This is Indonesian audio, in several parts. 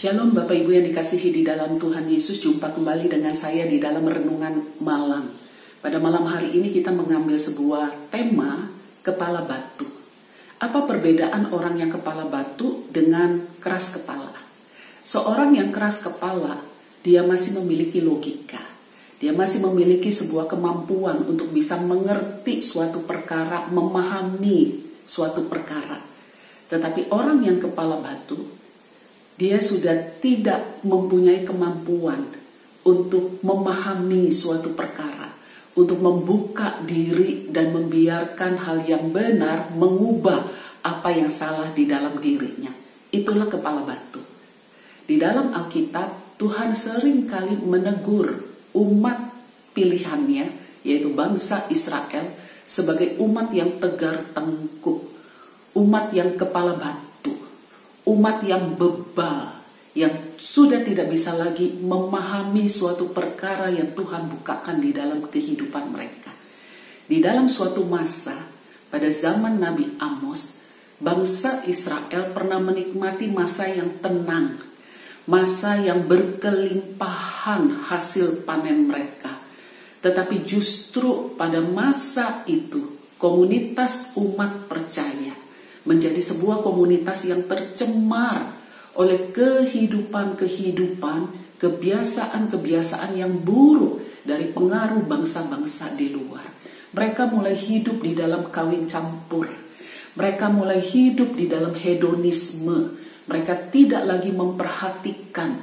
Shalom Bapak Ibu yang dikasihi di dalam Tuhan Yesus, jumpa kembali dengan saya di dalam renungan malam. Pada malam hari ini kita mengambil sebuah tema kepala batu. Apa perbedaan orang yang kepala batu dengan keras kepala? Seorang yang keras kepala, dia masih memiliki logika. Dia masih memiliki sebuah kemampuan untuk bisa mengerti suatu perkara, memahami suatu perkara. Tetapi orang yang kepala batu, dia sudah tidak mempunyai kemampuan untuk memahami suatu perkara, untuk membuka diri dan membiarkan hal yang benar mengubah apa yang salah di dalam dirinya. Itulah kepala batu. Di dalam Alkitab, Tuhan sering kali menegur umat pilihannya, yaitu bangsa Israel, sebagai umat yang tegar tengkuk, umat yang kepala batu, umat yang bebal, yang sudah tidak bisa lagi memahami suatu perkara yang Tuhan bukakan di dalam kehidupan mereka. Di dalam suatu masa, pada zaman Nabi Amos, bangsa Israel pernah menikmati masa yang tenang, masa yang berkelimpahan hasil panen mereka. Tetapi justru pada masa itu, komunitas umat percaya menjadi sebuah komunitas yang tercemar oleh kehidupan-kehidupan, kebiasaan-kebiasaan yang buruk dari pengaruh bangsa-bangsa di luar. Mereka mulai hidup di dalam kawin campur. Mereka mulai hidup di dalam hedonisme. Mereka tidak lagi memperhatikan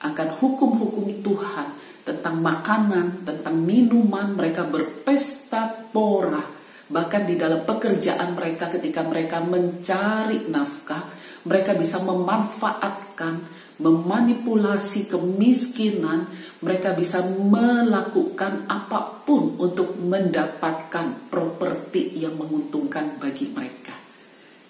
akan hukum-hukum Tuhan tentang makanan, tentang minuman. Mereka berpesta pora. Bahkan di dalam pekerjaan mereka, ketika mereka mencari nafkah, mereka bisa memanfaatkan, memanipulasi kemiskinan. Mereka bisa melakukan apapun untuk mendapatkan properti yang menguntungkan bagi mereka.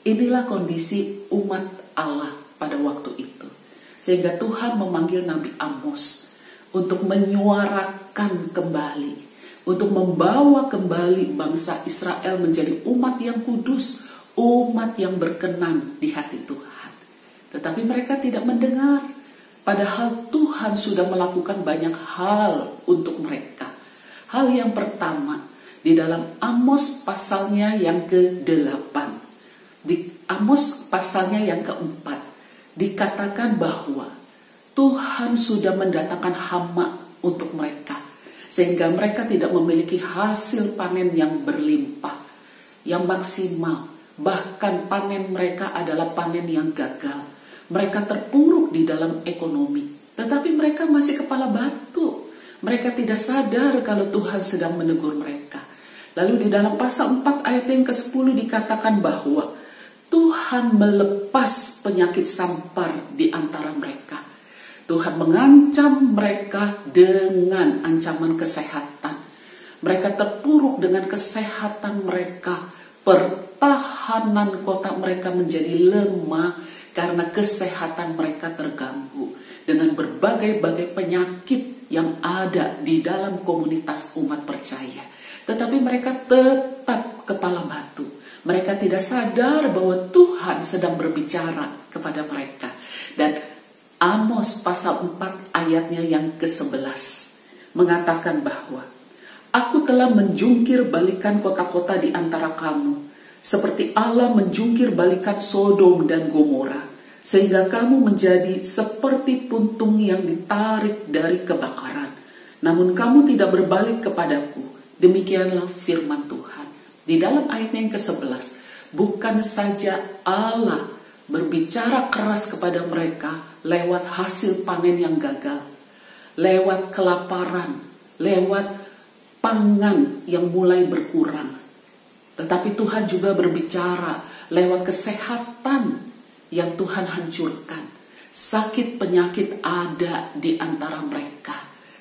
Inilah kondisi umat Allah pada waktu itu. Sehingga Tuhan memanggil Nabi Amos untuk menyuarakan kembali, untuk membawa kembali bangsa Israel menjadi umat yang kudus, umat yang berkenan di hati Tuhan. Tetapi mereka tidak mendengar, padahal Tuhan sudah melakukan banyak hal untuk mereka. Hal yang pertama, di dalam Amos pasalnya yang ke-8, di Amos pasalnya yang ke-4, dikatakan bahwa Tuhan sudah mendatangkan hama untuk mereka, sehingga mereka tidak memiliki hasil panen yang berlimpah, yang maksimal. Bahkan panen mereka adalah panen yang gagal. Mereka terpuruk di dalam ekonomi, tetapi mereka masih kepala batu. Mereka tidak sadar kalau Tuhan sedang menegur mereka. Lalu di dalam pasal 4 ayat yang ke-10 dikatakan bahwa Tuhan melepas penyakit sampar di antara mereka. Tuhan mengancam mereka dengan ancaman kesehatan. Mereka terpuruk dengan kesehatan mereka. Pertahanan kota mereka menjadi lemah karena kesehatan mereka terganggu dengan berbagai-bagai penyakit yang ada di dalam komunitas umat percaya. Tetapi mereka tetap kepala batu. Mereka tidak sadar bahwa Tuhan sedang berbicara kepada mereka. Dan Amos pasal 4 ayatnya yang ke-11 mengatakan bahwa aku telah menjungkir balikan kota-kota di antara kamu, seperti Allah menjungkir balikan Sodom dan Gomora, sehingga kamu menjadi seperti puntung yang ditarik dari kebakaran. Namun kamu tidak berbalik kepadaku. Demikianlah firman Tuhan. Di dalam ayatnya yang ke-11, bukan saja Allah berbicara keras kepada mereka lewat hasil panen yang gagal, lewat kelaparan, lewat pangan yang mulai berkurang. Tetapi Tuhan juga berbicara lewat kesehatan yang Tuhan hancurkan. Sakit penyakit ada di antara mereka.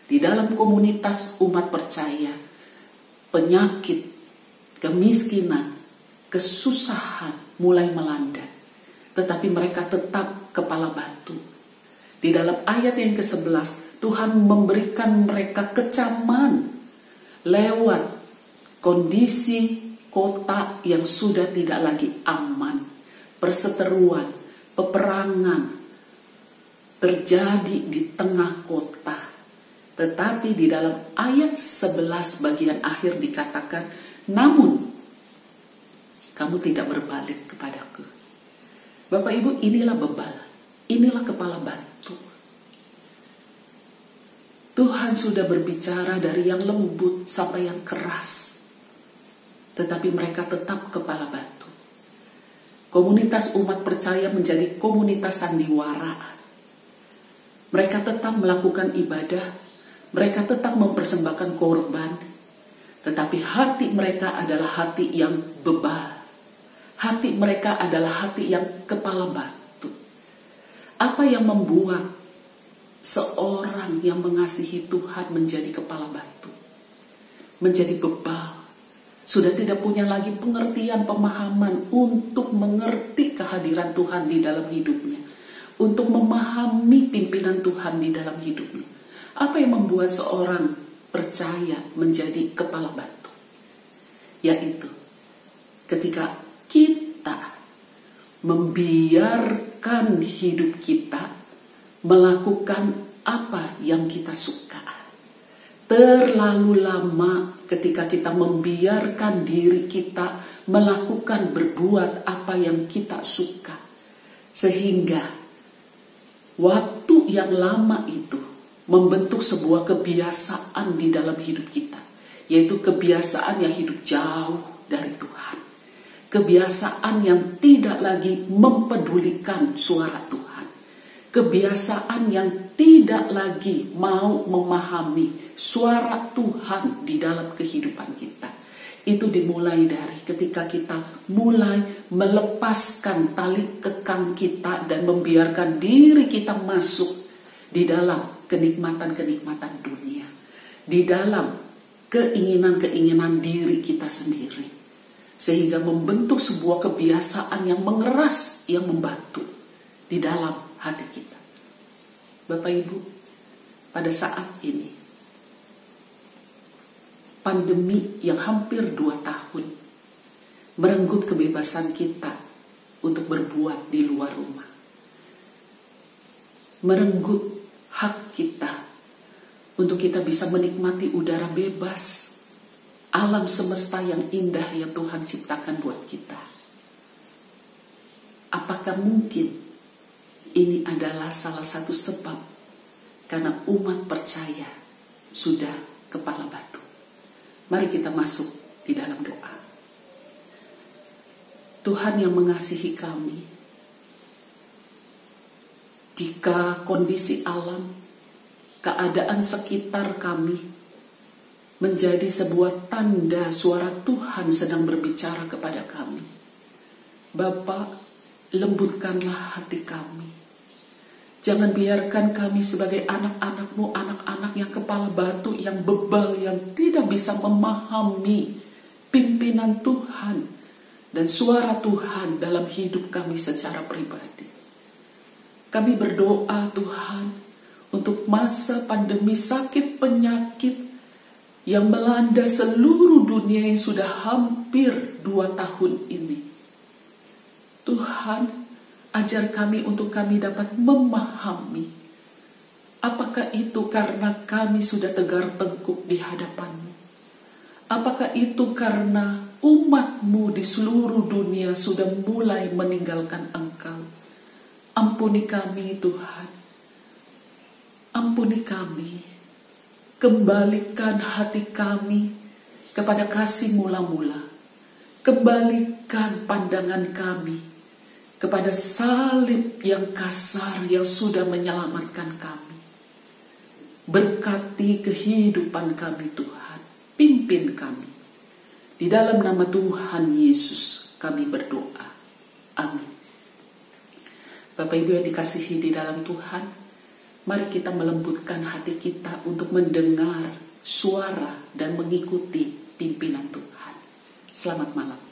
Di dalam komunitas umat percaya, penyakit, kemiskinan, kesusahan mulai melanda. Tetapi mereka tetap kepala batu. Di dalam ayat yang ke-11, Tuhan memberikan mereka kecaman lewat kondisi kota yang sudah tidak lagi aman, perseteruan, peperangan, terjadi di tengah kota. Tetapi di dalam ayat 11 bagian akhir dikatakan, namun kamu tidak berbalik kepadaku. Bapak Ibu, inilah bebal, inilah kepala batu. Tuhan sudah berbicara dari yang lembut sampai yang keras, tetapi mereka tetap kepala batu. Komunitas umat percaya menjadi komunitas sandiwara. Mereka tetap melakukan ibadah, mereka tetap mempersembahkan korban, tetapi hati mereka adalah hati yang bebal. Hati mereka adalah hati yang kepala batu. Apa yang membuat seorang yang mengasihi Tuhan menjadi kepala batu? Menjadi bebal. Sudah tidak punya lagi pengertian, pemahaman untuk mengerti kehadiran Tuhan di dalam hidupnya. Untuk memahami pimpinan Tuhan di dalam hidupnya. Apa yang membuat seorang percaya menjadi kepala batu? Yaitu ketika kita membiarkan hidup kita melakukan apa yang kita suka. Terlalu lama ketika kita membiarkan diri kita melakukan, berbuat apa yang kita suka. Sehingga waktu yang lama itu membentuk sebuah kebiasaan di dalam hidup kita. Yaitu kebiasaan yang hidup jauh dari Tuhan. Kebiasaan yang tidak lagi mempedulikan suara Tuhan. Kebiasaan yang tidak lagi mau memahami suara Tuhan di dalam kehidupan kita. Itu dimulai dari ketika kita mulai melepaskan tali kekang kita dan membiarkan diri kita masuk di dalam kenikmatan-kenikmatan dunia. Di dalam keinginan-keinginan diri kita sendiri. Sehingga membentuk sebuah kebiasaan yang mengeras, yang membatu di dalam hati kita. Bapak Ibu, pada saat ini, pandemi yang hampir 2 tahun merenggut kebebasan kita untuk berbuat di luar rumah. Merenggut hak kita untuk kita bisa menikmati udara bebas, alam semesta yang indah yang Tuhan ciptakan buat kita. Apakah mungkin ini adalah salah satu sebab karena umat percaya sudah kepala batu? Mari kita masuk di dalam doa. Tuhan yang mengasihi kami, jika kondisi alam, keadaan sekitar kami menjadi sebuah tanda suara Tuhan sedang berbicara kepada kami, Bapa, lembutkanlah hati kami. Jangan biarkan kami sebagai anak-anak-Mu, anak-anak yang kepala batu, yang bebal, yang tidak bisa memahami pimpinan Tuhan dan suara Tuhan dalam hidup kami secara pribadi. Kami berdoa Tuhan untuk masa pandemi sakit penyakit yang melanda seluruh dunia yang sudah hampir 2 tahun ini. Tuhan, ajar kami untuk kami dapat memahami apakah itu karena kami sudah tegar tengkuk di hadapan-Mu. Apakah itu karena umat-Mu di seluruh dunia sudah mulai meninggalkan Engkau. Ampuni kami Tuhan. Ampuni kami. Kembalikan hati kami kepada kasih mula-mula. Kembalikan pandangan kami kepada salib yang kasar yang sudah menyelamatkan kami. Berkati kehidupan kami Tuhan. Pimpin kami. Di dalam nama Tuhan Yesus kami berdoa. Amin. Bapak Ibu yang dikasihi di dalam Tuhan, mari kita melembutkan hati kita untuk mendengar suara dan mengikuti pimpinan Tuhan. Selamat malam.